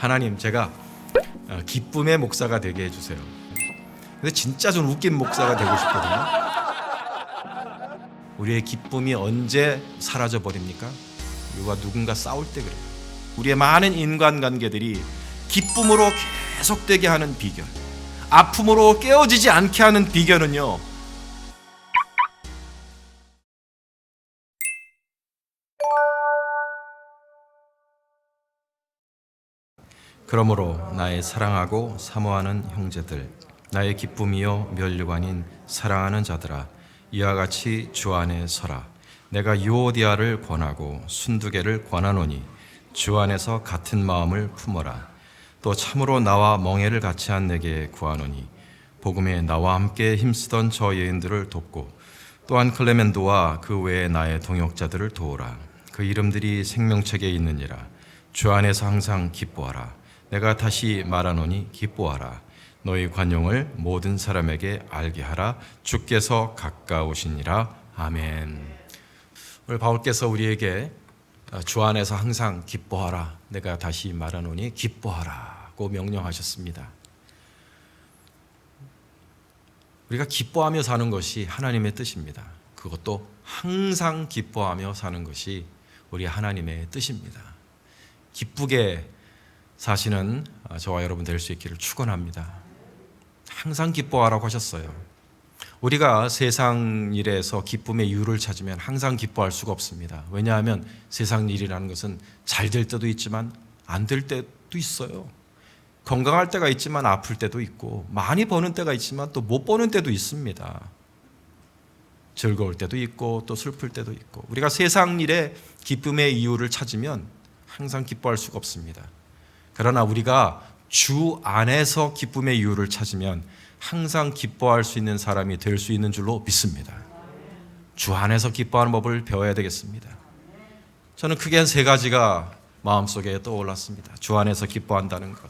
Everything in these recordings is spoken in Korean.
하나님, 제가 기쁨의 목사가 되게 해주세요. 근데 진짜 좀 웃긴 목사가 되고 싶거든요. 우리의 기쁨이 언제 사라져 버립니까? 우리와 누군가 싸울 때 그래요. 우리의 많은 인간관계들이 기쁨으로 계속되게 하는 비결, 아픔으로 깨어지지 않게 하는 비결은요, 그러므로 나의 사랑하고 사모하는 형제들, 나의 기쁨이요 면류관인 사랑하는 자들아, 이와 같이 주 안에 서라. 내가 유오디아를 권하고 순두개를 권하노니 주 안에서 같은 마음을 품어라. 또 참으로 나와 멍에를 같이 한 내게 구하노니 복음에 나와 함께 힘쓰던 저 여인들을 돕고 또한 클레멘도와 그 외에 나의 동역자들을 도우라. 그 이름들이 생명책에 있느니라. 주 안에서 항상 기뻐하라. 내가 다시 말하노니 기뻐하라. 너희 관용을 모든 사람에게 알게 하라. 주께서 가까우시니라. 아멘. 오늘 바울께서 우리에게 주 안에서 항상 기뻐하라. 내가 다시 말하노니 기뻐하라고 명령하셨습니다. 우리가 기뻐하며 사는 것이 하나님의 뜻입니다. 그것도 항상 기뻐하며 사는 것이 우리 하나님의 뜻입니다. 기쁘게 사시는 저와 여러분 될 수 있기를 축원합니다. 항상 기뻐하라고 하셨어요. 우리가 세상 일에서 기쁨의 이유를 찾으면 항상 기뻐할 수가 없습니다. 왜냐하면 세상 일이라는 것은 잘 될 때도 있지만 안 될 때도 있어요. 건강할 때가 있지만 아플 때도 있고, 많이 버는 때가 있지만 또 못 버는 때도 있습니다. 즐거울 때도 있고 또 슬플 때도 있고, 우리가 세상 일에 기쁨의 이유를 찾으면 항상 기뻐할 수가 없습니다. 그러나 우리가 주 안에서 기쁨의 이유를 찾으면 항상 기뻐할 수 있는 사람이 될 수 있는 줄로 믿습니다. 주 안에서 기뻐하는 법을 배워야 되겠습니다. 저는 크게 한 세 가지가 마음속에 떠올랐습니다. 주 안에서 기뻐한다는 것.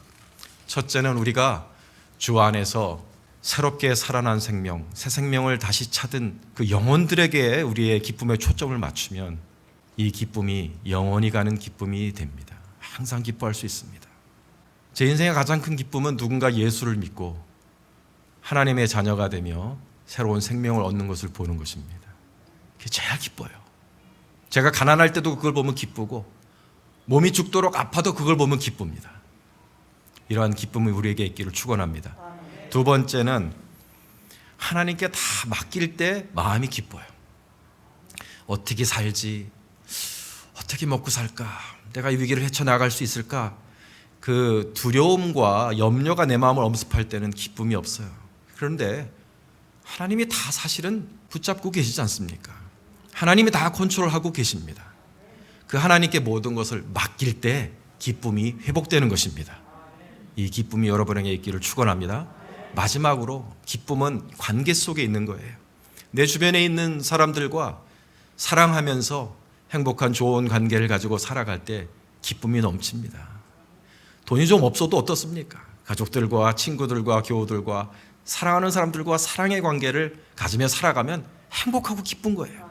첫째는 우리가 주 안에서 새롭게 살아난 생명, 새 생명을 다시 찾은 그 영혼들에게 우리의 기쁨의 초점을 맞추면 이 기쁨이 영원히 가는 기쁨이 됩니다. 항상 기뻐할 수 있습니다. 제 인생의 가장 큰 기쁨은 누군가 예수를 믿고 하나님의 자녀가 되며 새로운 생명을 얻는 것을 보는 것입니다. 그게 제일 기뻐요. 제가 가난할 때도 그걸 보면 기쁘고, 몸이 죽도록 아파도 그걸 보면 기쁩니다. 이러한 기쁨이 우리에게 있기를 축원합니다. 두 번째는 하나님께 다 맡길 때 마음이 기뻐요. 어떻게 살지? 어떻게 먹고 살까? 내가 이 위기를 헤쳐나갈 수 있을까? 그 두려움과 염려가 내 마음을 엄습할 때는 기쁨이 없어요. 그런데 하나님이 다 사실은 붙잡고 계시지 않습니까? 하나님이 다 컨트롤하고 계십니다. 그 하나님께 모든 것을 맡길 때 기쁨이 회복되는 것입니다. 이 기쁨이 여러분에게 있기를 축원합니다. 마지막으로 기쁨은 관계 속에 있는 거예요. 내 주변에 있는 사람들과 사랑하면서 행복한 좋은 관계를 가지고 살아갈 때 기쁨이 넘칩니다. 돈이 좀 없어도 어떻습니까? 가족들과 친구들과 교우들과 사랑하는 사람들과 사랑의 관계를 가지며 살아가면 행복하고 기쁜 거예요.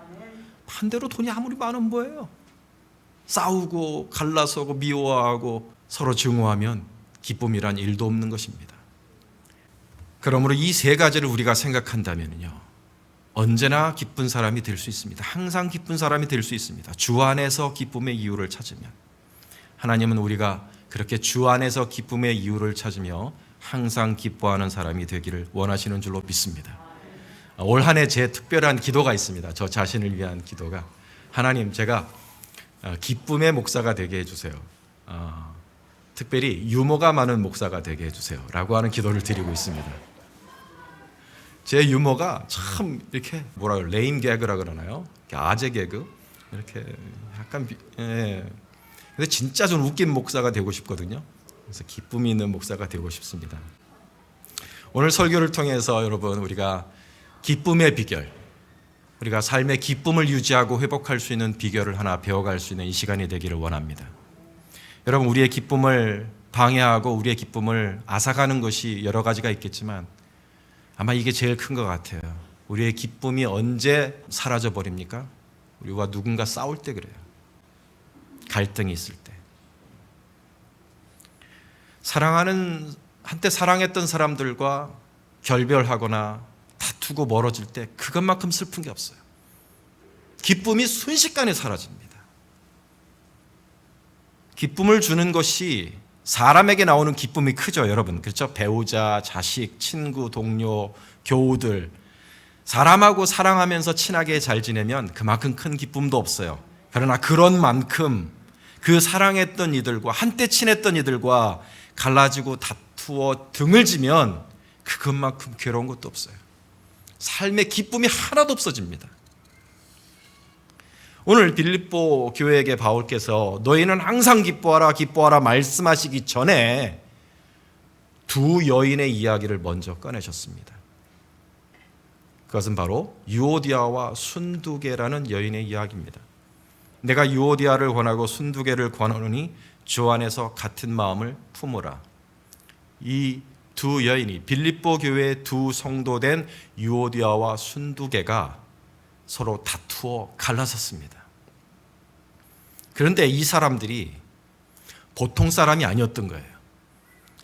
반대로 돈이 아무리 많으면 뭐예요? 싸우고 갈라서고 미워하고 서로 증오하면 기쁨이란 일도 없는 것입니다. 그러므로 이 세 가지를 우리가 생각한다면요, 언제나 기쁜 사람이 될 수 있습니다. 항상 기쁜 사람이 될 수 있습니다. 주 안에서 기쁨의 이유를 찾으면. 하나님은 우리가 그렇게 주 안에서 기쁨의 이유를 찾으며 항상 기뻐하는 사람이 되기를 원하시는 줄로 믿습니다. 올 한 해 제 특별한 기도가 있습니다. 저 자신을 위한 기도가, 하나님, 제가 기쁨의 목사가 되게 해주세요. 특별히 유머가 많은 목사가 되게 해주세요 라고 하는 기도를 드리고 있습니다. 제 유머가 참 이렇게 레임 개그라 그러나요? 아재 개그, 이렇게 약간 근데 진짜 좀 웃긴 목사가 되고 싶거든요. 그래서 기쁨이 있는 목사가 되고 싶습니다. 오늘 설교를 통해서 여러분, 우리가 기쁨의 비결, 우리가 삶의 기쁨을 유지하고 회복할 수 있는 비결을 하나 배워갈 수 있는 이 시간이 되기를 원합니다. 여러분, 우리의 기쁨을 방해하고 우리의 기쁨을 앗아가는 것이 여러 가지가 있겠지만 아마 이게 제일 큰 것 같아요. 우리의 기쁨이 언제 사라져 버립니까? 우리와 누군가 싸울 때 그래요. 갈등이 있을 때. 한때 사랑했던 사람들과 결별하거나 다투고 멀어질 때 그것만큼 슬픈 게 없어요. 기쁨이 순식간에 사라집니다. 기쁨을 주는 것이 사람에게 나오는 기쁨이 크죠, 여러분. 그렇죠? 배우자, 자식, 친구, 동료, 교우들. 사람하고 사랑하면서 친하게 잘 지내면 그만큼 큰 기쁨도 없어요. 그러나 그런 만큼 그 사랑했던 이들과 한때 친했던 이들과 갈라지고 다투어 등을 지면 그것만큼 괴로운 것도 없어요. 삶의 기쁨이 하나도 없어집니다. 오늘 빌립보 교회에게 바울께서 너희는 항상 기뻐하라 기뻐하라 말씀하시기 전에 두 여인의 이야기를 먼저 꺼내셨습니다. 그것은 바로 유오디아와 순두계라는 여인의 이야기입니다. 내가 유오디아를 권하고 순두계를 권하노니 주 안에서 같은 마음을 품으라. 이 두 여인이 빌립보 교회의 두 성도된 유오디아와 순두계가 서로 다투어 갈라섰습니다. 그런데 이 사람들이 보통 사람이 아니었던 거예요.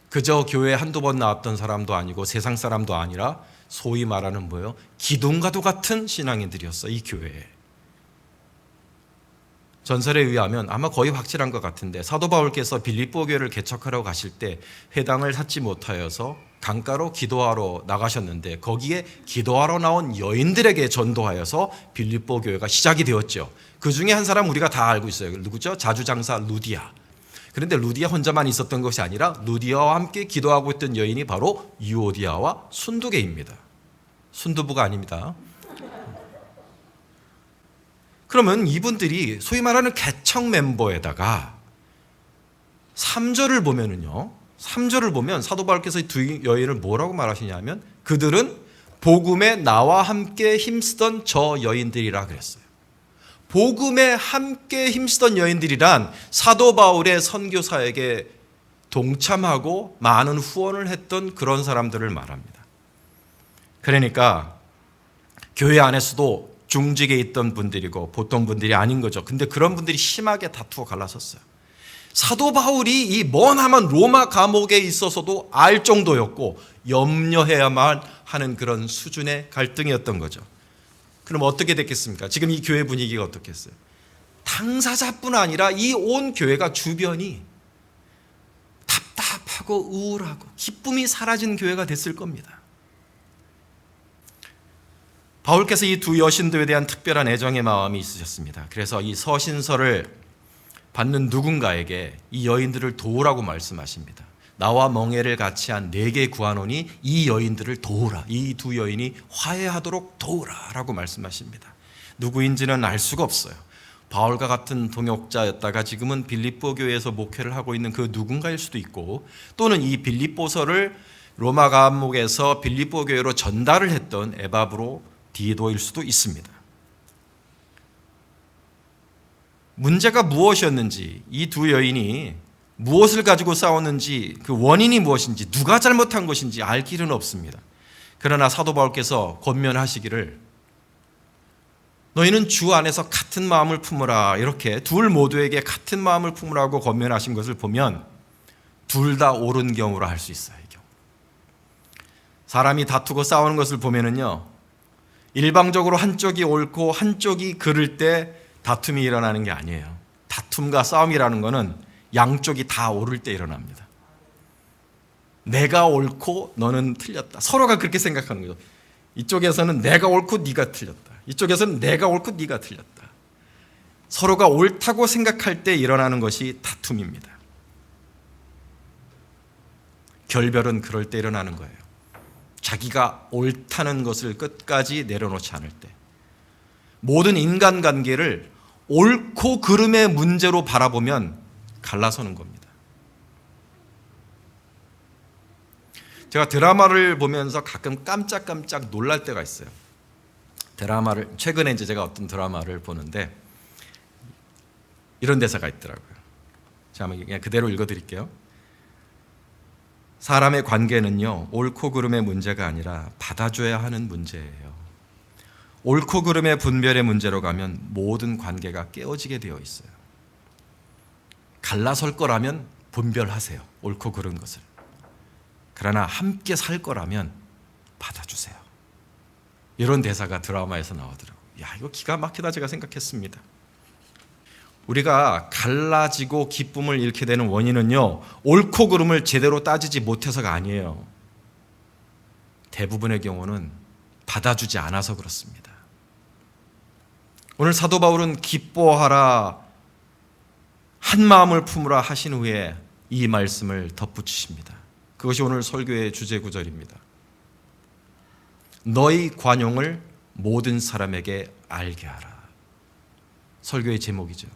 그저 교회에 한두 번 나왔던 사람도 아니고 세상 사람도 아니라 소위 말하는 뭐예요? 기둥과도 같은 신앙인들이었어요, 이 교회에. 전설에 의하면 아마 거의 확실한 것 같은데 사도 바울께서 빌립보 교회를 개척하러 가실 때 회당을 찾지 못하여서 강가로 기도하러 나가셨는데 거기에 기도하러 나온 여인들에게 전도하여서 빌립보 교회가 시작이 되었죠. 그 중에 한 사람 우리가 다 알고 있어요. 누구죠? 자주장사 루디아. 그런데 루디아 혼자만 있었던 것이 아니라 루디아와 함께 기도하고 있던 여인이 바로 유오디아와 순두계입니다. 순두부가 아닙니다. 그러면 이분들이 소위 말하는 개척 멤버에다가 3절을 보면은요. 3절을 보면 사도 바울께서 이 두 여인을 뭐라고 말하시냐면 그들은 복음에 나와 함께 힘쓰던 저 여인들이라 그랬어요. 복음에 함께 힘쓰던 여인들이란 사도 바울의 선교사에게 동참하고 많은 후원을 했던 그런 사람들을 말합니다. 그러니까 교회 안에서도 중직에 있던 분들이고 보통 분들이 아닌 거죠. 근데 그런 분들이 심하게 다투어 갈라섰어요. 사도 바울이 이 머나먼 로마 감옥에 있어서도 알 정도였고 염려해야만 하는 그런 수준의 갈등이었던 거죠. 그럼 어떻게 됐겠습니까? 지금 이 교회 분위기가 어떻겠어요? 당사자뿐 아니라 이 온 교회가 주변이 답답하고 우울하고 기쁨이 사라진 교회가 됐을 겁니다. 바울께서 이 두 여신들에 대한 특별한 애정의 마음이 있으셨습니다. 그래서 이 서신서를 받는 누군가에게 이 여인들을 도우라고 말씀하십니다. 나와 멍에를 같이 한 내게 구하노니 이 여인들을 도우라. 이 두 여인이 화해하도록 도우라 라고 말씀하십니다. 누구인지는 알 수가 없어요. 바울과 같은 동역자였다가 지금은 빌립보 교회에서 목회를 하고 있는 그 누군가일 수도 있고 또는 이 빌립보서를 로마 감옥에서 빌립보 교회로 전달을 했던 에바브로 디도일 수도 있습니다. 문제가 무엇이었는지, 이 두 여인이 무엇을 가지고 싸웠는지, 그 원인이 무엇인지, 누가 잘못한 것인지 알 길은 없습니다. 그러나 사도 바울께서 권면하시기를 너희는 주 안에서 같은 마음을 품으라, 이렇게 둘 모두에게 같은 마음을 품으라고 권면하신 것을 보면 둘 다 옳은 경우라 할 수 있어요. 이 경우. 사람이 다투고 싸우는 것을 보면은요, 일방적으로 한쪽이 옳고 한쪽이 그를 때 다툼이 일어나는 게 아니에요. 다툼과 싸움이라는 것은 양쪽이 다 옳을 때 일어납니다. 내가 옳고 너는 틀렸다. 서로가 그렇게 생각하는 거죠. 이쪽에서는 내가 옳고 네가 틀렸다. 이쪽에서는 내가 옳고 네가 틀렸다. 서로가 옳다고 생각할 때 일어나는 것이 다툼입니다. 결별은 그럴 때 일어나는 거예요. 자기가 옳다는 것을 끝까지 내려놓지 않을 때. 모든 인간관계를 옳고 그름의 문제로 바라보면 갈라서는 겁니다. 제가 드라마를 보면서 가끔 깜짝깜짝 놀랄 때가 있어요. 최근에 제가 어떤 드라마를 보는데 이런 대사가 있더라고요. 제가 그냥 그대로 읽어드릴게요. 사람의 관계는요, 옳고 그름의 문제가 아니라 받아줘야 하는 문제예요. 옳고 그름의 분별의 문제로 가면 모든 관계가 깨어지게 되어 있어요. 갈라설 거라면 분별하세요. 옳고 그른 것을. 그러나 함께 살 거라면 받아주세요. 이런 대사가 드라마에서 나오더라고요. 야, 이거 기가 막히다 제가 생각했습니다. 우리가 갈라지고 기쁨을 잃게 되는 원인은요, 옳고 그름을 제대로 따지지 못해서가 아니에요. 대부분의 경우는 받아주지 않아서 그렇습니다. 오늘 사도 바울은 기뻐하라, 한 마음을 품으라 하신 후에 이 말씀을 덧붙이십니다. 그것이 오늘 설교의 주제 구절입니다. 너희 관용을 모든 사람에게 알게 하라. 설교의 제목이죠.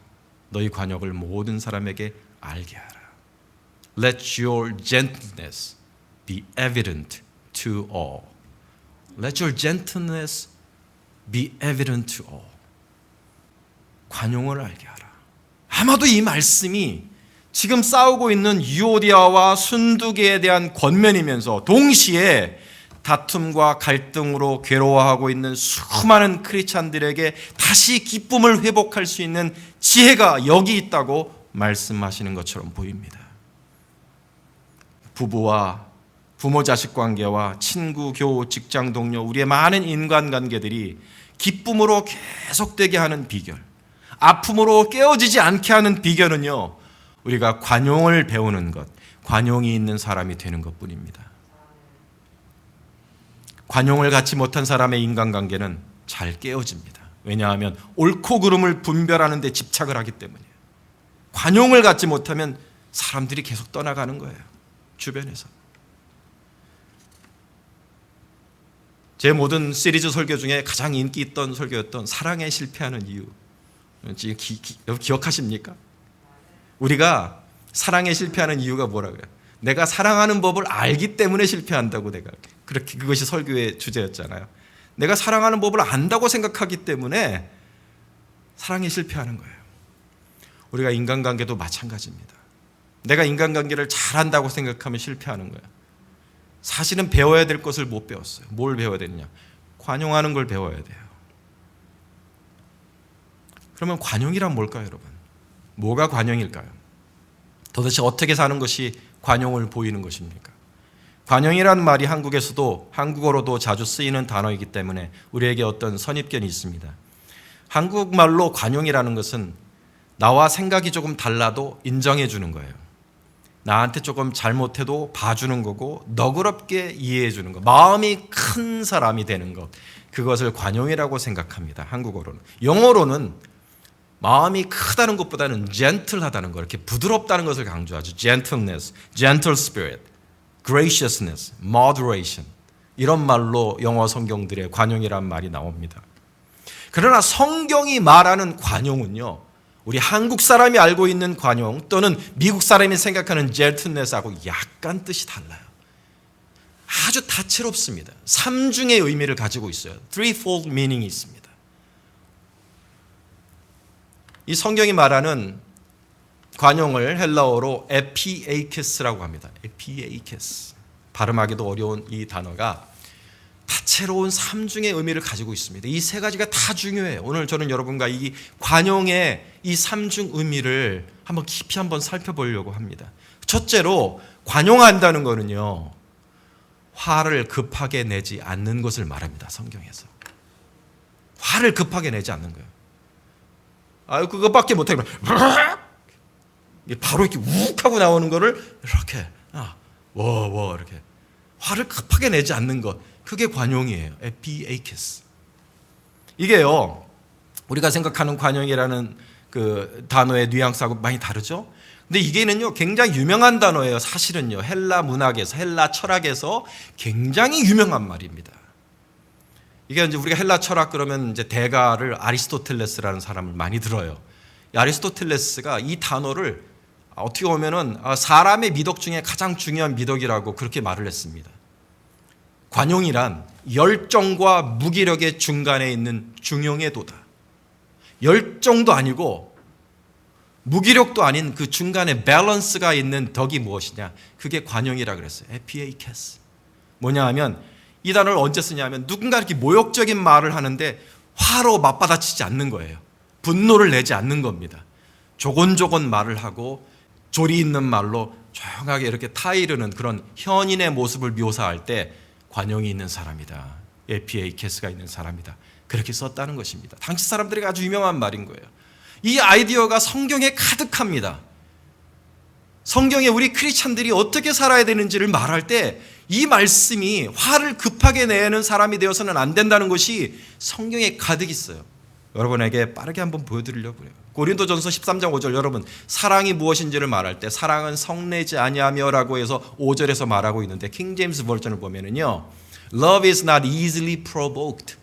너희 관용을 모든 사람에게 알게 하라. Let your gentleness be evident to all. Let your gentleness be evident to all. 관용을 알게 하라. 아마도 이 말씀이 지금 싸우고 있는 유오디아와 순두계에 대한 권면이면서 동시에 다툼과 갈등으로 괴로워하고 있는 수많은 크리스찬들에게 다시 기쁨을 회복할 수 있는 지혜가 여기 있다고 말씀하시는 것처럼 보입니다. 부부와 부모 자식 관계와 친구, 교우, 직장 동료, 우리의 많은 인간관계들이 기쁨으로 계속되게 하는 비결, 아픔으로 깨어지지 않게 하는 비결은요, 우리가 관용을 배우는 것, 관용이 있는 사람이 되는 것뿐입니다. 관용을 갖지 못한 사람의 인간관계는 잘 깨어집니다. 왜냐하면 옳고 그름을 분별하는 데 집착을 하기 때문이에요. 관용을 갖지 못하면 사람들이 계속 떠나가는 거예요. 주변에서. 제 모든 시리즈 설교 중에 가장 인기 있던 설교였던 사랑에 실패하는 이유. 지금 여러분 기억하십니까? 우리가 사랑에 실패하는 이유가 뭐라고요? 내가 사랑하는 법을 알기 때문에 실패한다고 내가 그렇게 그것이 설교의 주제였잖아요. 내가 사랑하는 법을 안다고 생각하기 때문에 사랑에 실패하는 거예요. 우리가 인간관계도 마찬가지입니다. 내가 인간관계를 잘한다고 생각하면 실패하는 거예요. 사실은 배워야 될 것을 못 배웠어요. 뭘 배워야 되느냐? 관용하는 걸 배워야 돼요. 그러면 관용이란 뭘까요, 여러분? 뭐가 관용일까요? 도대체 어떻게 사는 것이 관용을 보이는 것입니까? 관용이라는 말이 한국에서도 한국어로도 자주 쓰이는 단어이기 때문에 우리에게 어떤 선입견이 있습니다. 한국말로 관용이라는 것은 나와 생각이 조금 달라도 인정해 주는 거예요. 나한테 조금 잘못해도 봐주는 거고 너그럽게 이해해 주는 것, 마음이 큰 사람이 되는 것, 그것을 관용이라고 생각합니다. 한국어로는. 영어로는 마음이 크다는 것보다는 gentle하다는 거, 이렇게 부드럽다는 것을 강조하죠. gentleness, gentle spirit, graciousness, moderation, 이런 말로 영어 성경들의 관용이란 말이 나옵니다. 그러나 성경이 말하는 관용은요, 우리 한국 사람이 알고 있는 관용 또는 미국 사람이 생각하는 gentleness하고 약간 뜻이 달라요. 아주 다채롭습니다. 3중의 의미를 가지고 있어요. threefold meaning이 있습니다. 이 성경이 말하는 관용을 헬라어로 에피에이케스라고 합니다. 에피에이케스. 발음하기도 어려운 이 단어가 다채로운 3중의 의미를 가지고 있습니다. 이 세 가지가 다 중요해요. 오늘 저는 여러분과 이 관용의 이 3중 의미를 한번 깊이 한번 살펴보려고 합니다. 첫째로 관용한다는 것은요, 화를 급하게 내지 않는 것을 말합니다. 성경에서. 화를 급하게 내지 않는 거예요. 그것밖에 못하면 바로 이렇게 욱 하고 나오는 거를 이렇게 이렇게 화를 급하게 내지 않는 것, 그게 관용이에요. 에피에이케스. 이게요, 우리가 생각하는 관용이라는 그 단어의 뉘앙스하고 많이 다르죠. 근데 이게는요 굉장히 유명한 단어예요. 사실은요 헬라 문학에서, 헬라 철학에서 굉장히 유명한 말입니다. 이게 이제 우리가 헬라 철학 그러면 이제 대가를 아리스토텔레스라는 사람을 많이 들어요. 이 아리스토텔레스가 이 단어를 어떻게 보면은 사람의 미덕 중에 가장 중요한 미덕이라고 그렇게 말을 했습니다. 관용이란 열정과 무기력의 중간에 있는 중용의 도다. 열정도 아니고 무기력도 아닌 그 중간에 밸런스가 있는 덕이 무엇이냐? 그게 관용이라 그랬어요. 에피에이케스. 뭐냐 하면 이 단어를 언제 쓰냐면 누군가 이렇게 모욕적인 말을 하는데 화로 맞받아치지 않는 거예요. 분노를 내지 않는 겁니다. 조곤조곤 말을 하고 조리 있는 말로 조용하게 이렇게 타이르는 그런 현인의 모습을 묘사할 때 관용이 있는 사람이다. 에피에이케스가 있는 사람이다. 그렇게 썼다는 것입니다. 당시 사람들에게 아주 유명한 말인 거예요. 이 아이디어가 성경에 가득합니다. 성경에 우리 크리스찬들이 어떻게 살아야 되는지를 말할 때 이 말씀이 화를 급하게 내는 사람이 되어서는 안 된다는 것이 성경에 가득 있어요. 여러분에게 빠르게 한번 보여드리려고 해요. 고린도전서 13장 5절, 여러분 사랑이 무엇인지를 말할 때 사랑은 성내지 아니하며라고 해서 5절에서 말하고 있는데 킹 제임스 버전을 보면은요, Love is not easily provoked.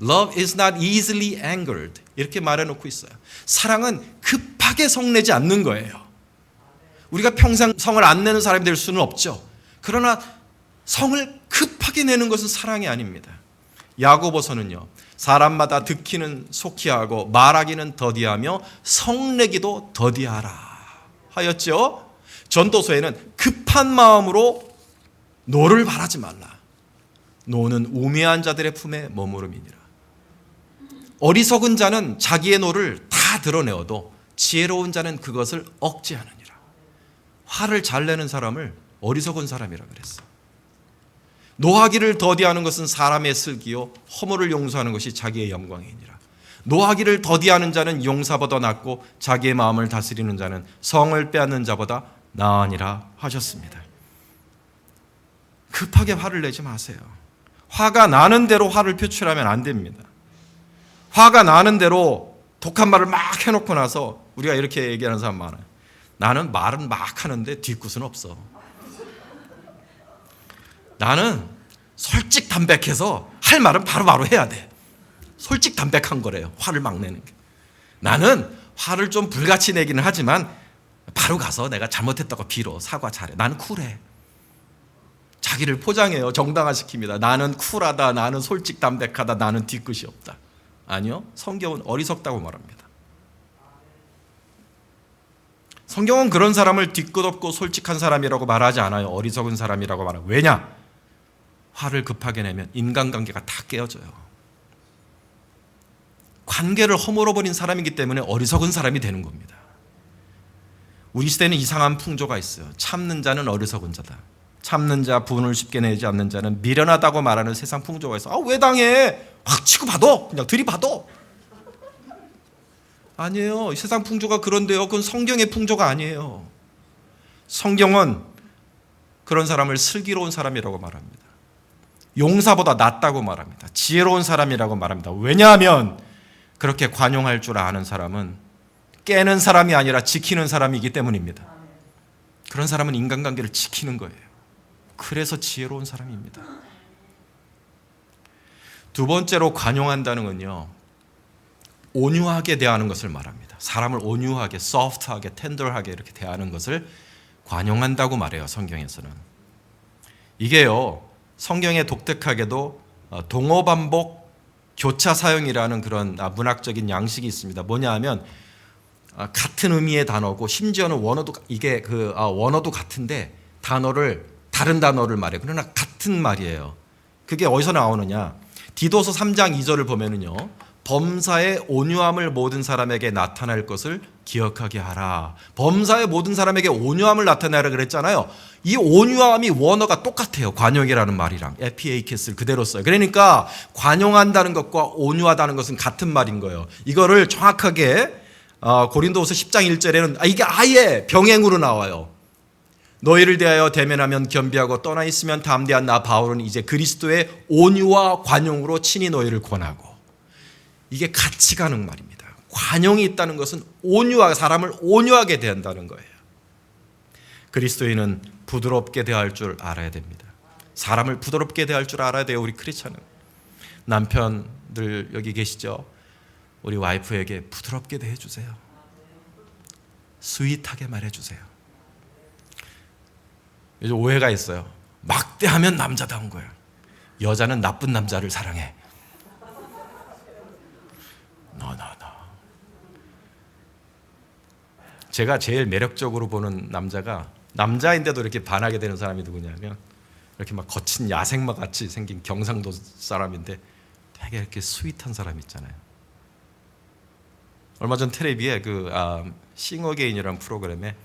Love is not easily angered. 이렇게 말해놓고 있어요. 사랑은 급하게 성내지 않는 거예요. 우리가 평생 성을 안 내는 사람이 될 수는 없죠. 그러나 성을 급하게 내는 것은 사랑이 아닙니다. 야고보서는요, 사람마다 듣기는 속히 하고 말하기는 더디하며 성내기도 더디하라 하였죠. 전도서에는 급한 마음으로 노를 바라지 말라. 노는 우매한 자들의 품에 머무름이니라. 어리석은 자는 자기의 노를 다 드러내어도 지혜로운 자는 그것을 억제하느니라. 화를 잘 내는 사람을 어리석은 사람이라 그랬어. 노하기를 더디하는 것은 사람의 슬기요 허물을 용서하는 것이 자기의 영광이니라. 노하기를 더디하는 자는 용사보다 낫고 자기의 마음을 다스리는 자는 성을 빼앗는 자보다 나으니라 하셨습니다. 급하게 화를 내지 마세요. 화가 나는 대로 화를 표출하면 안 됩니다. 화가 나는 대로 독한 말을 막 해놓고 나서 우리가 이렇게 얘기하는 사람 많아요. 나는 말은 막 하는데 뒤끝은 없어. 나는 솔직담백해서 할 말은 바로바로 해야 돼. 솔직담백한 거래요. 화를 막 내는 게. 나는 화를 좀 불같이 내기는 하지만 바로 가서 내가 잘못했다고 빌어 사과 잘해. 나는 쿨해. 자기를 포장해요. 정당화시킵니다. 나는 쿨하다. 나는 솔직담백하다. 나는 뒤끝이 없다. 아니요. 성경은 어리석다고 말합니다. 성경은 그런 사람을 뒤끝 없고 솔직한 사람이라고 말하지 않아요. 어리석은 사람이라고 말해요. 왜냐? 화를 급하게 내면 인간관계가 다 깨어져요. 관계를 허물어버린 사람이기 때문에 어리석은 사람이 되는 겁니다. 우리 시대는 이상한 풍조가 있어요. 참는 자는 어리석은 자다. 참는 자, 분을 쉽게 내지 않는 자는 미련하다고 말하는 세상 풍조가 있어. 왜 당해? 확 치고 받아. 그냥 들이받아. 아니에요. 이 세상 풍조가 그런데요. 그건 성경의 풍조가 아니에요. 성경은 그런 사람을 슬기로운 사람이라고 말합니다. 용사보다 낫다고 말합니다. 지혜로운 사람이라고 말합니다. 왜냐하면 그렇게 관용할 줄 아는 사람은 깨는 사람이 아니라 지키는 사람이기 때문입니다. 그런 사람은 인간관계를 지키는 거예요. 그래서 지혜로운 사람입니다. 두 번째로 관용한다는 건요, 온유하게 대하는 것을 말합니다. 사람을 온유하게, 소프트하게, 텐더하게 이렇게 대하는 것을 관용한다고 말해요. 성경에서는. 이게요, 성경에 독특하게도 동어 반복 교차 사용이라는 그런 문학적인 양식이 있습니다. 뭐냐 하면 같은 의미의 단어고 심지어는 원어도 이게 원어도 같은데 단어를 다른 단어를 말해요. 그러나 같은 말이에요. 그게 어디서 나오느냐? 디도서 3장 2절을 보면은요, 범사의 온유함을 모든 사람에게 나타낼 것을 기억하게 하라. 범사의 모든 사람에게 온유함을 나타내라 그랬잖아요. 이 온유함이 원어가 똑같아요. 관용이라는 말이랑 에피에이케스를 그대로 써요. 그러니까 관용한다는 것과 온유하다는 것은 같은 말인 거예요. 이거를 정확하게 고린도후서 10장 1절에는 이게 아예 병행으로 나와요. 너희를 대하여 대면하면 겸비하고 떠나 있으면 담대한 나 바울은 이제 그리스도의 온유와 관용으로 친히 너희를 권하고. 이게 같이 가는 말입니다. 관용이 있다는 것은 사람을 온유하게 대한다는 거예요. 그리스도인은 부드럽게 대할 줄 알아야 됩니다. 사람을 부드럽게 대할 줄 알아야 돼요. 우리 크리스찬은. 남편들 여기 계시죠? 우리 와이프에게 부드럽게 대해주세요. 스윗하게 말해주세요. 요즘 오해가 있어요. 막대하면 남자다운 거예요. 여자는 나쁜 남자를 사랑해. No. 제가 제일 매력적으로 보는 남자가, 남자인데도 이렇게 반하게 되는 사람이 누구냐면, 이렇게 막 거친 야생마 같이 생긴 경상도 사람인데 되게 이렇게 스윗한 사람 있잖아요. 얼마 전 텔레비에 싱어게인이라는 프로그램에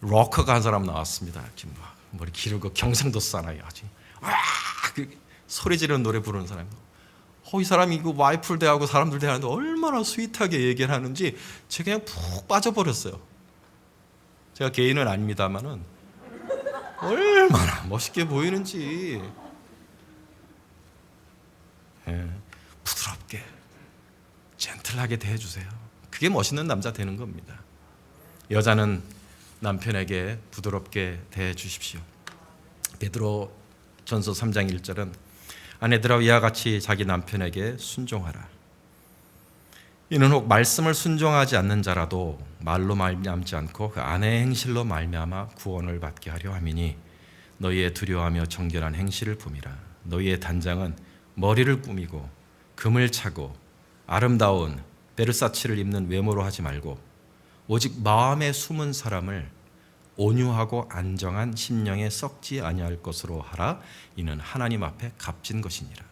록커가 한 사람 나왔습니다. 이렇게 막 머리 기르고 경상도 사나이 아주 그 소리 지르는 노래 부르는 사람도. 이 사람이 그 와이프를 대하고 사람들 대하는데 얼마나 스윗하게 얘기를 하는지 제가 그냥 푹 빠져버렸어요. 제가 개인은 아닙니다만은 얼마나 멋있게 보이는지. 부드럽게 젠틀하게 대해주세요. 그게 멋있는 남자 되는 겁니다. 여자는 남편에게 부드럽게 대해주십시오. 베드로 전서 3장 1절은 아내들아 이와 같이 자기 남편에게 순종하라. 이는 혹 말씀을 순종하지 않는 자라도 말로 말미암지 않고 그 아내의 행실로 말미암아 구원을 받게 하려 함이니 너희의 두려워하며 정결한 행실을 품이라. 너희의 단장은 머리를 꾸미고 금을 차고 아름다운 베르사치를 입는 외모로 하지 말고 오직 마음에 숨은 사람을 온유하고 안정한 심령에 썩지 아니할 것으로 하라. 이는 하나님 앞에 값진 것이니라.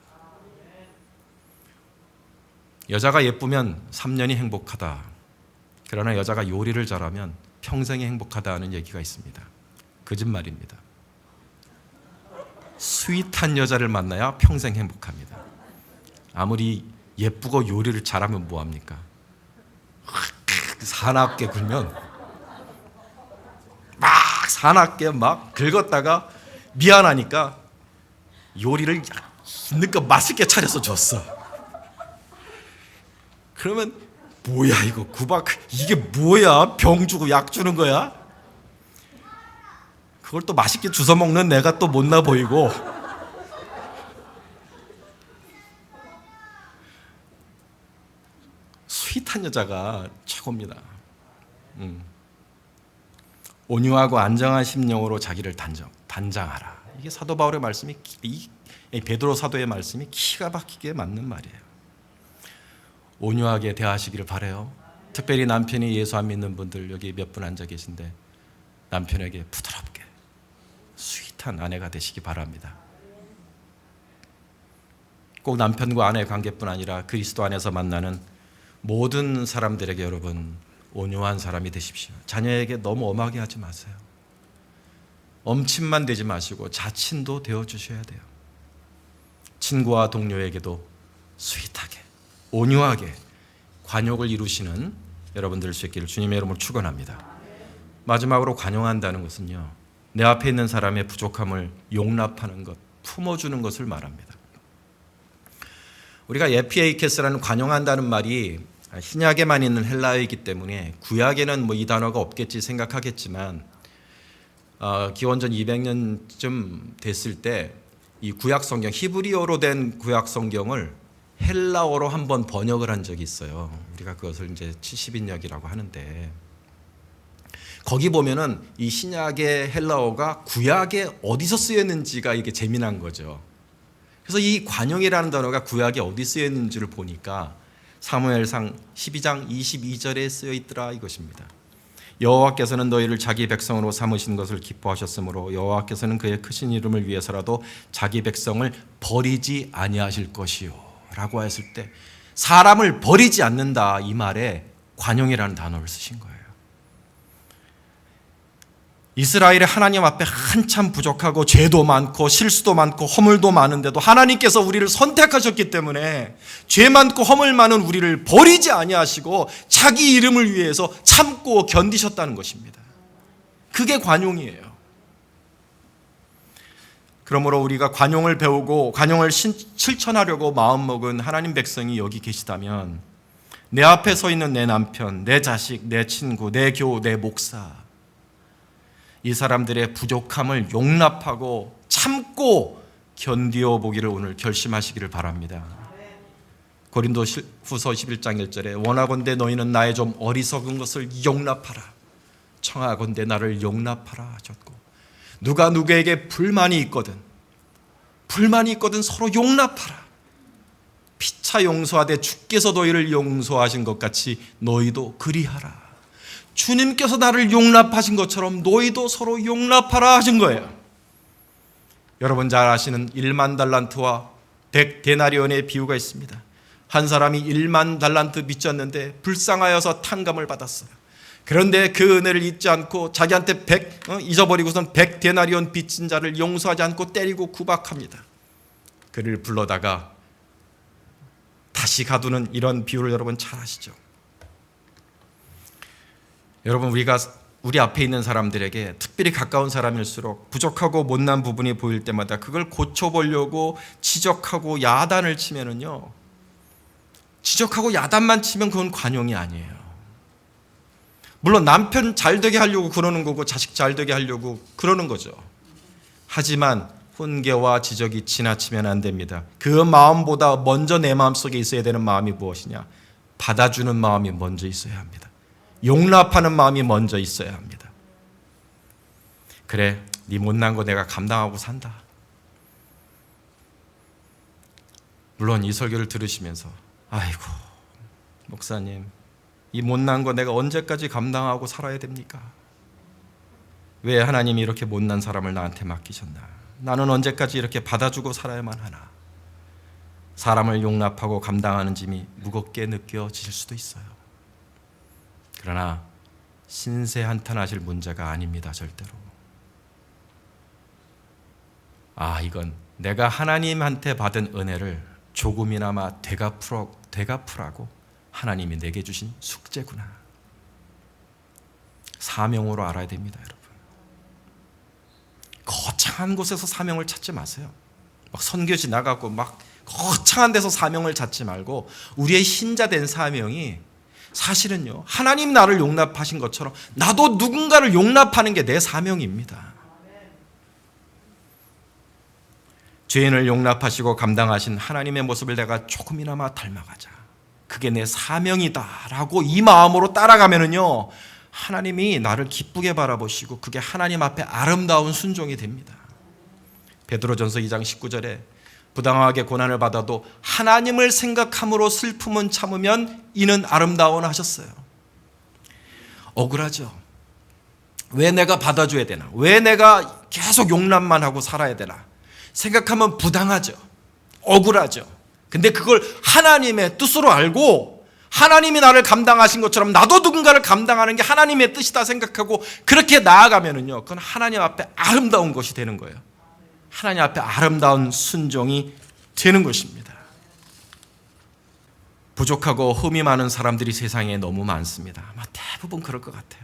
여자가 예쁘면 3년이 행복하다. 그러나 여자가 요리를 잘하면 평생이 행복하다는 얘기가 있습니다. 거짓말입니다. 스윗한 여자를 만나야 평생 행복합니다. 아무리 예쁘고 요리를 잘하면 뭐합니까? 사납게 굴면 막 사납게 막 긁었다가 미안하니까 요리를 힘껏 맛있게 차려서 줬어. 그러면 뭐야 이거 구박, 이게 뭐야, 병 주고 약 주는 거야? 그걸 또 맛있게 주워 먹는 내가 또 못나 보이고. 스윗한 여자가 최고입니다. 온유하고 안정한 심령으로 자기를 단장하라. 이게 사도 바울의 말씀이, 이 베드로 사도의 말씀이 기가 막히게 맞는 말이에요. 온유하게 대하시기를 바라요. 특별히 남편이 예수 안 믿는 분들 여기 몇 분 앉아 계신데 남편에게 부드럽게 스윗한 아내가 되시기 바랍니다. 꼭 남편과 아내의 관계뿐 아니라 그리스도 안에서 만나는 모든 사람들에게 여러분 온유한 사람이 되십시오. 자녀에게 너무 엄하게 하지 마세요. 엄친만 되지 마시고 자친도 되어주셔야 돼요. 친구와 동료에게도 스윗하게 온유하게 관용을 이루시는 여러분들 될 수 있기를 주님의 이름으로 축원합니다. 마지막으로 관용한다는 것은요, 내 앞에 있는 사람의 부족함을 용납하는 것, 품어주는 것을 말합니다. 우리가 에피에이케스라는 관용한다는 말이 신약에만 있는 헬라어이기 때문에 구약에는 이 단어가 없겠지 생각하겠지만 기원전 200년쯤 됐을 때 이 구약 성경, 히브리어로 된 구약 성경을 헬라어로 한번 번역을 한 적이 있어요. 우리가 그것을 이제 70인역이라고 하는데, 거기 보면은 이 신약의 헬라어가 구약에 어디서 쓰였는지가 이게 재미난 거죠. 그래서 이 관용이라는 단어가 구약에 어디 쓰였는지를 보니까 사무엘상 12장 22절에 쓰여 있더라 이것입니다. 여호와께서는 너희를 자기 백성으로 삼으신 것을 기뻐하셨으므로 여호와께서는 그의 크신 이름을 위해서라도 자기 백성을 버리지 아니하실 것이요 라고 했을 때 사람을 버리지 않는다, 이 말에 관용이라는 단어를 쓰신 거예요. 이스라엘이 하나님 앞에 한참 부족하고 죄도 많고 실수도 많고 허물도 많은데도 하나님께서 우리를 선택하셨기 때문에 죄 많고 허물 많은 우리를 버리지 아니하시고 자기 이름을 위해서 참고 견디셨다는 것입니다. 그게 관용이에요. 그러므로 우리가 관용을 배우고 관용을 실천하려고 마음먹은 하나님 백성이 여기 계시다면, 내 앞에 서 있는 내 남편, 내 자식, 내 친구, 내 교우, 내 목사, 이 사람들의 부족함을 용납하고 참고 견디어 보기를 오늘 결심하시기를 바랍니다. 고린도후서 11장 1절에 원하건대 너희는 나의 좀 어리석은 것을 용납하라, 청하건대 나를 용납하라 하셨고, 누가 누구에게 불만이 있거든 서로 용납하라. 피차 용서하되 주께서 너희를 용서하신 것 같이 너희도 그리하라. 주님께서 나를 용납하신 것처럼 너희도 서로 용납하라 하신 거예요. 여러분 잘 아시는 1만 달란트와 100데나리온의 비유가 있습니다. 한 사람이 1만 달란트 빚졌는데 불쌍하여서 탕감을 받았어요. 그런데 그 은혜를 잊지 않고 자기한테 잊어버리고선 100데나리온 빚진 자를 용서하지 않고 때리고 구박합니다. 그를 불러다가 다시 가두는 이런 비유를 여러분 잘 아시죠? 여러분, 우리 앞에 있는 사람들에게, 특별히 가까운 사람일수록 부족하고 못난 부분이 보일 때마다 그걸 고쳐보려고 지적하고 야단을 치면은요, 지적하고 야단만 치면 그건 관용이 아니에요. 물론 남편 잘 되게 하려고 그러는 거고 자식 잘 되게 하려고 그러는 거죠. 하지만 훈계와 지적이 지나치면 안 됩니다. 그 마음보다 먼저 내 마음속에 있어야 되는 마음이 무엇이냐? 받아주는 마음이 먼저 있어야 합니다. 용납하는 마음이 먼저 있어야 합니다. 그래, 네 못난 거 내가 감당하고 산다. 물론 이 설교를 들으시면서 아이고 목사님, 이 못난 거 내가 언제까지 감당하고 살아야 됩니까? 왜 하나님이 이렇게 못난 사람을 나한테 맡기셨나? 나는 언제까지 이렇게 받아주고 살아야만 하나? 사람을 용납하고 감당하는 짐이 무겁게 느껴질 수도 있어요. 그러나 신세 한탄하실 문제가 아닙니다. 절대로. 이건 내가 하나님한테 받은 은혜를 조금이나마 되갚으라고 하나님이 내게 주신 숙제구나. 사명으로 알아야 됩니다. 여러분, 거창한 곳에서 사명을 찾지 마세요. 막 선교지 나가고 막 거창한 데서 사명을 찾지 말고, 우리의 신자된 사명이 사실은요, 하나님 나를 용납하신 것처럼 나도 누군가를 용납하는 게 내 사명입니다. 죄인을 용납하시고 감당하신 하나님의 모습을 내가 조금이나마 닮아가자, 그게 내 사명이다라고 이 마음으로 따라가면은요, 하나님이 나를 기쁘게 바라보시고 그게 하나님 앞에 아름다운 순종이 됩니다. 베드로전서 2장 19절에 부당하게 고난을 받아도 하나님을 생각함으로 슬픔은 참으면 이는 아름다워나 하셨어요. 억울하죠. 왜 내가 받아줘야 되나? 왜 내가 계속 용납만 하고 살아야 되나? 생각하면 부당하죠. 억울하죠. 근데 그걸 하나님의 뜻으로 알고 하나님이 나를 감당하신 것처럼 나도 누군가를 감당하는 게 하나님의 뜻이다 생각하고 그렇게 나아가면은요, 그건 하나님 앞에 아름다운 것이 되는 거예요. 하나님 앞에 아름다운 순종이 되는 것입니다. 부족하고 흠이 많은 사람들이 세상에 너무 많습니다. 아마 대부분 그럴 것 같아요.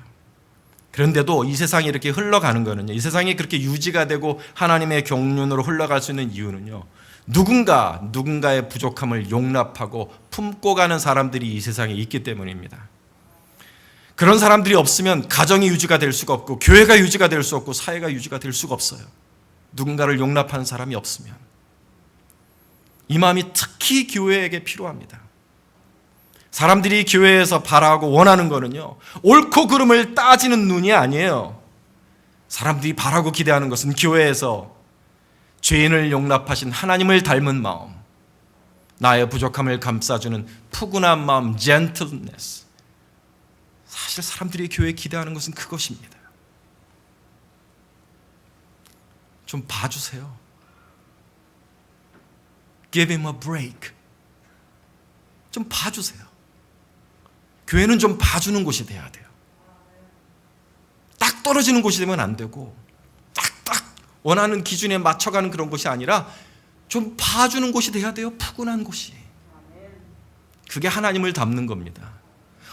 그런데도 이 세상이 이렇게 흘러가는 거는요, 이 세상이 그렇게 유지가 되고 하나님의 경륜으로 흘러갈 수 있는 이유는요, 누군가의 부족함을 용납하고 품고 가는 사람들이 이 세상에 있기 때문입니다. 그런 사람들이 없으면 가정이 유지가 될 수가 없고 교회가 유지가 될 수 없고 사회가 유지가 될 수가 없어요. 누군가를 용납하는 사람이 없으면. 이 마음이 특히 교회에게 필요합니다. 사람들이 교회에서 바라고 원하는 거는요, 옳고 그름을 따지는 눈이 아니에요. 사람들이 바라고 기대하는 것은 교회에서 죄인을 용납하신 하나님을 닮은 마음, 나의 부족함을 감싸주는 푸근한 마음, gentleness. 사실 사람들이 교회에 기대하는 것은 그것입니다. 좀 봐주세요. Give him a break. 좀 봐주세요. 교회는 좀 봐주는 곳이 돼야 돼요. 딱 떨어지는 곳이 되면 안 되고 딱딱 원하는 기준에 맞춰가는 그런 곳이 아니라 좀 봐주는 곳이 돼야 돼요. 푸근한 곳이. 그게 하나님을 닮는 겁니다.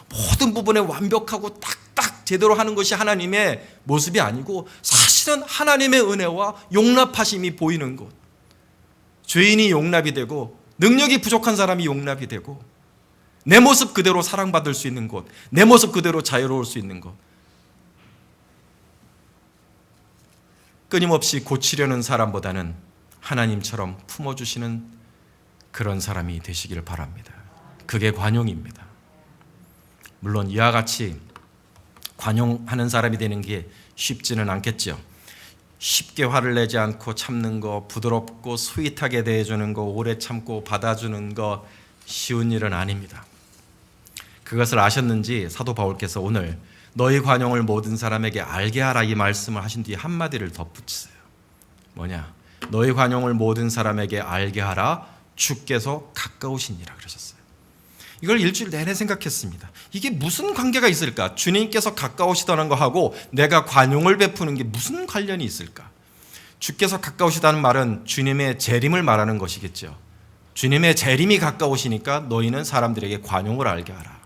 모든 부분에 완벽하고 딱딱 제대로 하는 것이 하나님의 모습이 아니고 사실은 하나님의 은혜와 용납하심이 보이는 곳. 죄인이 용납이 되고 능력이 부족한 사람이 용납이 되고 내 모습 그대로 사랑받을 수 있는 곳, 내 모습 그대로 자유로울 수 있는 곳. 끊임없이 고치려는 사람보다는 하나님처럼 품어주시는 그런 사람이 되시기를 바랍니다. 그게 관용입니다. 물론 이와 같이 관용하는 사람이 되는 게 쉽지는 않겠죠. 쉽게 화를 내지 않고 참는 거, 부드럽고 스윗하게 대해주는 거, 오래 참고 받아주는 거 쉬운 일은 아닙니다. 그것을 아셨는지 사도 바울께서 오늘 너희 관용을 모든 사람에게 알게 하라 이 말씀을 하신 뒤에 한마디를 덧붙이세요. 뭐냐? 너희 관용을 모든 사람에게 알게 하라 주께서 가까우시니라 그러셨어요. 이걸 일주일 내내 생각했습니다. 이게 무슨 관계가 있을까? 주님께서 가까우시다는 거하고 내가 관용을 베푸는 게 무슨 관련이 있을까? 주께서 가까우시다는 말은 주님의 재림을 말하는 것이겠죠. 주님의 재림이 가까우시니까 너희는 사람들에게 관용을 알게 하라.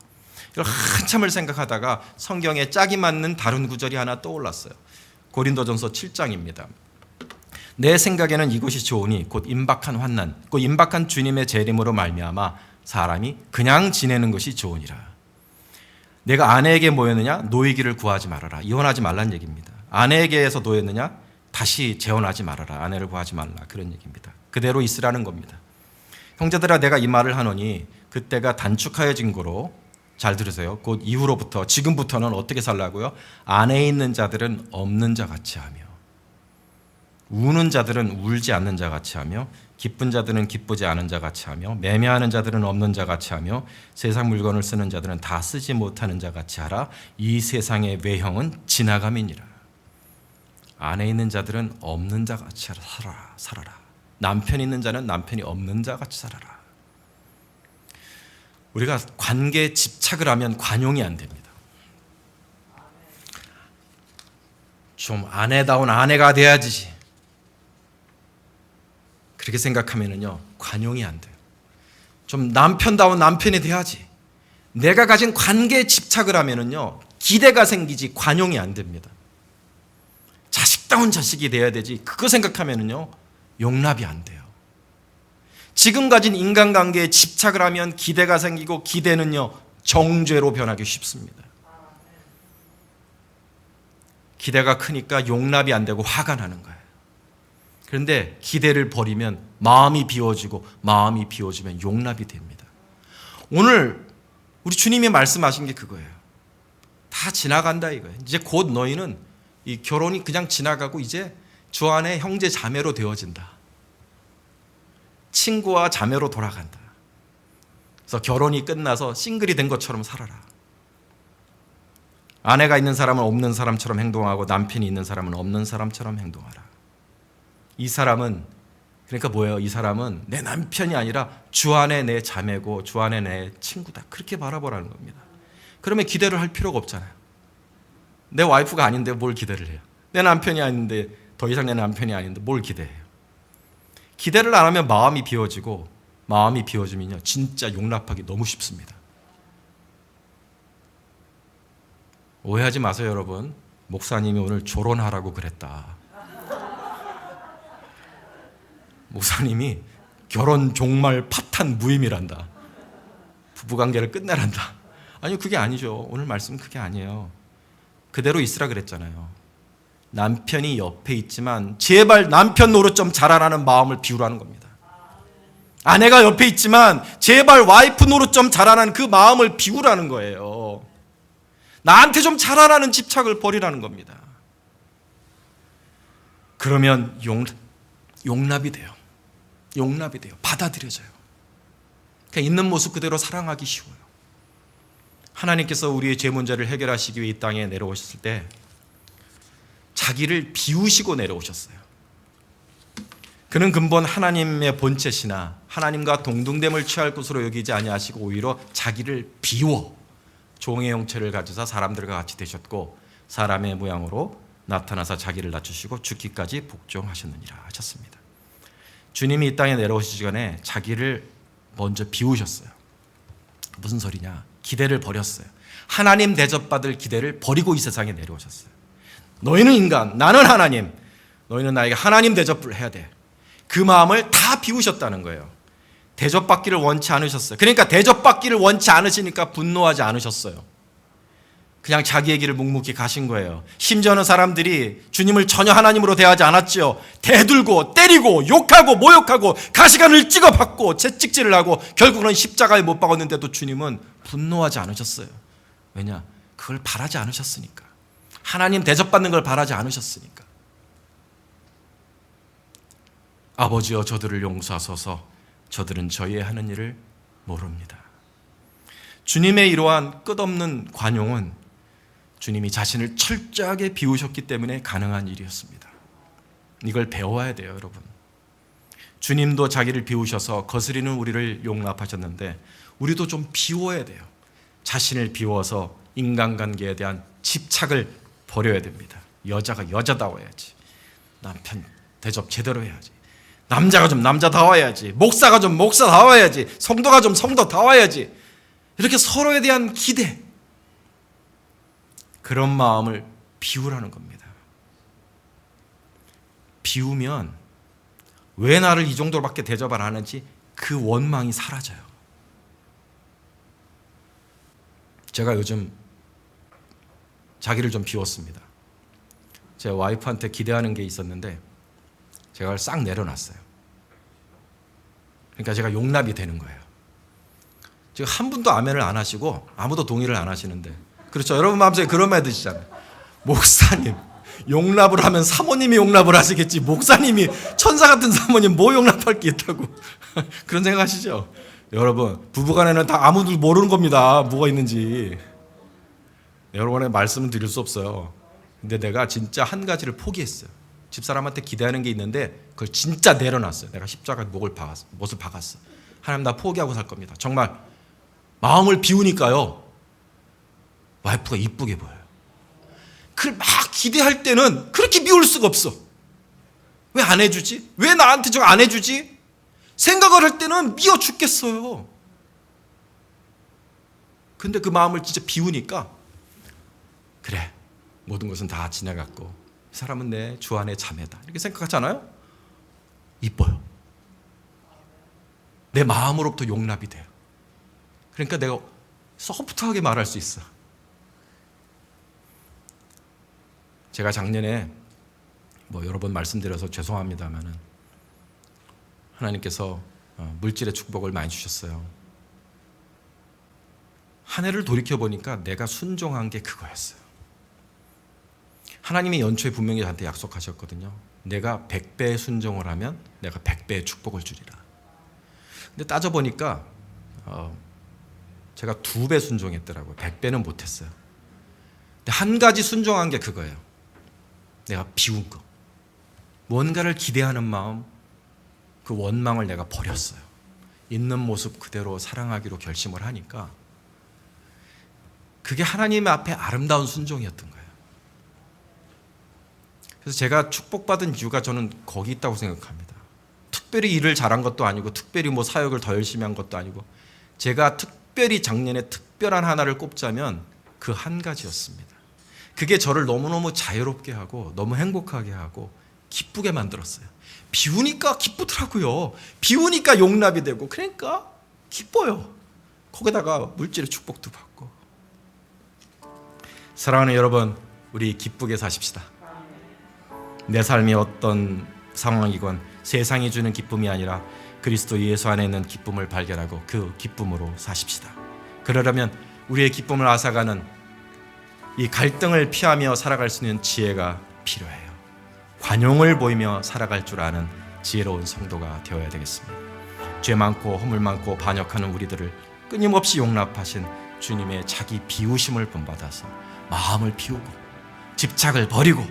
이걸 한참을 생각하다가 성경에 짝이 맞는 다른 구절이 하나 떠올랐어요. 고린도전서 7장입니다. 내 생각에는 이것이 좋으니 곧 임박한 환난, 곧 임박한 주님의 재림으로 말미암아 사람이 그냥 지내는 것이 좋으니라. 내가 아내에게 뭐였느냐? 노이기를 구하지 말아라. 이혼하지 말란 얘기입니다. 아내에게서 노였느냐? 다시 재혼하지 말아라. 아내를 구하지 말라. 그런 얘기입니다. 그대로 있으라는 겁니다. 형제들아, 내가 이 말을 하노니 그때가 단축하여진 거로, 잘 들으세요. 곧 이후로부터, 지금부터는 어떻게 살라고요? 안에 있는 자들은 없는 자 같이 하며, 우는 자들은 울지 않는 자 같이 하며, 기쁜 자들은 기쁘지 않은 자 같이 하며, 매매하는 자들은 없는 자 같이 하며, 세상 물건을 쓰는 자들은 다 쓰지 못하는 자 같이 하라. 이 세상의 외형은 지나감이니라. 안에 있는 자들은 없는 자 같이 살아라. 남편 있는 자는 남편이 없는 자 같이 살아라. 우리가 관계에 집착을 하면 관용이 안 됩니다. 좀 아내다운 아내가 돼야지, 그렇게 생각하면은요, 관용이 안 돼요. 좀 남편다운 남편이 돼야지, 내가 가진 관계에 집착을 하면은요, 기대가 생기지 관용이 안 됩니다. 자식다운 자식이 돼야 되지, 그거 생각하면은요, 용납이 안 돼요. 지금 가진 인간관계에 집착을 하면 기대가 생기고, 기대는요, 정죄로 변하기 쉽습니다. 기대가 크니까 용납이 안 되고 화가 나는 거예요. 그런데 기대를 버리면 마음이 비워지고, 마음이 비워지면 용납이 됩니다. 오늘 우리 주님이 말씀하신 게 그거예요. 다 지나간다 이거예요. 이제 곧 너희는 이 결혼이 그냥 지나가고 이제 주 안에 형제 자매로 되어진다. 친구와 자매로 돌아간다. 그래서 결혼이 끝나서 싱글이 된 것처럼 살아라. 아내가 있는 사람은 없는 사람처럼 행동하고, 남편이 있는 사람은 없는 사람처럼 행동하라. 이 사람은, 그러니까 뭐예요? 이 사람은 내 남편이 아니라 주 안에 내 자매고 주 안에 내 친구다. 그렇게 바라보라는 겁니다. 그러면 기대를 할 필요가 없잖아요. 내 와이프가 아닌데 뭘 기대를 해요? 내 남편이 아닌데, 더 이상 내 남편이 아닌데 뭘 기대해요? 기대를 안 하면 마음이 비워지고, 마음이 비워지면요, 진짜 용납하기 너무 쉽습니다. 오해하지 마세요, 여러분. 목사님이 오늘 조론하라고 그랬다. 목사님이 결혼 종말 파탄 무임이란다. 부부관계를 끝내란다. 아니, 그게 아니죠. 오늘 말씀은 그게 아니에요. 그대로 있으라 그랬잖아요. 남편이 옆에 있지만 제발 남편 노릇 좀 잘하라는 마음을 비우라는 겁니다. 아내가 옆에 있지만 제발 와이프 노릇 좀 잘하라는 그 마음을 비우라는 거예요. 나한테 좀 잘하라는 집착을 버리라는 겁니다. 그러면 용납이 돼요. 용납이 돼요. 받아들여져요. 그냥 있는 모습 그대로 사랑하기 쉬워요. 하나님께서 우리의 죄 문제를 해결하시기 위해 이 땅에 내려오셨을 때 자기를 비우시고 내려오셨어요. 그는 근본 하나님의 본체시나 하나님과 동등됨을 취할 것으로 여기지 아니하시고 오히려 자기를 비워 종의 형체를 가지사 사람들과 같이 되셨고, 사람의 모양으로 나타나사 자기를 낮추시고 죽기까지 복종하셨느니라 하셨습니다. 주님이 이 땅에 내려오시기 전에 자기를 먼저 비우셨어요. 무슨 소리냐? 기대를 버렸어요. 하나님 대접받을 기대를 버리고 이 세상에 내려오셨어요. 너희는 인간, 나는 하나님, 너희는 나에게 하나님 대접을 해야 돼. 그 마음을 다 비우셨다는 거예요. 대접받기를 원치 않으셨어요. 그러니까 대접받기를 원치 않으시니까 분노하지 않으셨어요. 그냥 자기의 길을 묵묵히 가신 거예요. 심지어는 사람들이 주님을 전혀 하나님으로 대하지 않았죠. 대들고 때리고 욕하고 모욕하고 가시관을 찍어받고 채찍질을 하고 결국은 십자가에 못 박았는데도 주님은 분노하지 않으셨어요. 왜냐? 그걸 바라지 않으셨으니까. 하나님 대접받는 걸 바라지 않으셨으니까. 아버지여, 저들을 용서하소서. 저들은 저희의 하는 일을 모릅니다. 주님의 이러한 끝없는 관용은 주님이 자신을 철저하게 비우셨기 때문에 가능한 일이었습니다. 이걸 배워야 돼요, 여러분. 주님도 자기를 비우셔서 거스리는 우리를 용납하셨는데 우리도 좀 비워야 돼요. 자신을 비워서 인간관계에 대한 집착을 버려야 됩니다. 여자가 여자다워야지. 남편 대접 제대로 해야지. 남자가 좀 남자다워야지. 목사가 좀 목사다워야지. 성도가 좀 성도다워야지. 이렇게 서로에 대한 기대, 그런 마음을 비우라는 겁니다. 비우면 왜 나를 이 정도로밖에 대접 안 하는지 그 원망이 사라져요. 제가 요즘 자기를 좀 비웠습니다. 제 와이프한테 기대하는 게 있었는데 제가 그걸 싹 내려놨어요. 그러니까 제가 용납이 되는 거예요. 지금 한 분도 아멘을 안 하시고 아무도 동의를 안 하시는데, 그렇죠? 여러분 마음속에 그런 말 드시잖아요. 목사님, 용납을 하면 사모님이 용납을 하시겠지, 목사님이 천사 같은 사모님 뭐 용납할 게 있다고. 그런 생각 하시죠? 여러분, 부부간에는 다 아무도 모르는 겁니다. 뭐가 있는지. 여러분의 말씀은 드릴 수 없어요. 근데 내가 진짜 한 가지를 포기했어요. 집사람한테 기대하는 게 있는데 그걸 진짜 내려놨어요. 내가 십자가에 못을 박았어. 하나님, 나 포기하고 살 겁니다. 정말 마음을 비우니까요, 와이프가 이쁘게 보여요. 그걸 막 기대할 때는 그렇게 미울 수가 없어. 왜 안 해주지? 왜 나한테 저거 안 해주지? 생각을 할 때는 미워 죽겠어요. 근데 그 마음을 진짜 비우니까, 그래, 모든 것은 다 지나갔고 이 사람은 내 주 안의 자매다, 이렇게 생각하잖아요. 이뻐요. 내 마음으로부터 용납이 돼요. 그러니까 내가 소프트하게 말할 수 있어. 제가 작년에 여러 번 말씀드려서 죄송합니다만은 하나님께서 물질의 축복을 많이 주셨어요. 한 해를 돌이켜보니까 내가 순종한 게 그거였어요. 하나님이 연초에 분명히 저한테 약속하셨거든요. 내가 100배의 순종을 하면 내가 100배의 축복을 주리라. 근데 따져보니까 제가 2배 순종했더라고요. 100배는 못했어요. 근데 한 가지 순종한 게 그거예요. 내가 비운 거. 뭔가를 기대하는 마음, 그 원망을 내가 버렸어요. 있는 모습 그대로 사랑하기로 결심을 하니까 그게 하나님 앞에 아름다운 순종이었던 거예요. 그래서 제가 축복받은 이유가 저는 거기 있다고 생각합니다. 특별히 일을 잘한 것도 아니고 특별히 사역을 더 열심히 한 것도 아니고, 제가 특별히 작년에 특별한 하나를 꼽자면 그 한 가지였습니다. 그게 저를 너무너무 자유롭게 하고 너무 행복하게 하고 기쁘게 만들었어요. 비우니까 기쁘더라고요. 비우니까 용납이 되고, 그러니까 기뻐요. 거기다가 물질의 축복도 받고. 사랑하는 여러분, 우리 기쁘게 사십시다. 내 삶이 어떤 상황이건 세상이 주는 기쁨이 아니라 그리스도 예수 안에 있는 기쁨을 발견하고 그 기쁨으로 사십시다. 그러려면 우리의 기쁨을 앗아가는 이 갈등을 피하며 살아갈 수 있는 지혜가 필요해요. 관용을 보이며 살아갈 줄 아는 지혜로운 성도가 되어야 되겠습니다. 죄 많고 허물 많고 반역하는 우리들을 끊임없이 용납하신 주님의 자기 비우심을 본받아서 마음을 비우고 집착을 버리고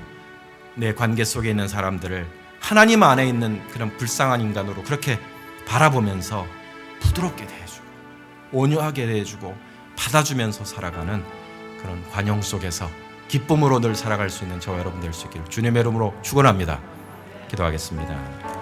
내 관계 속에 있는 사람들을 하나님 안에 있는 그런 불쌍한 인간으로 그렇게 바라보면서 부드럽게 대해주고 온유하게 대해주고 받아주면서 살아가는 그런 관용 속에서 기쁨으로 늘 살아갈 수 있는 저와 여러분 될 수 있기를 주님의 이름으로 축원합니다. 기도하겠습니다.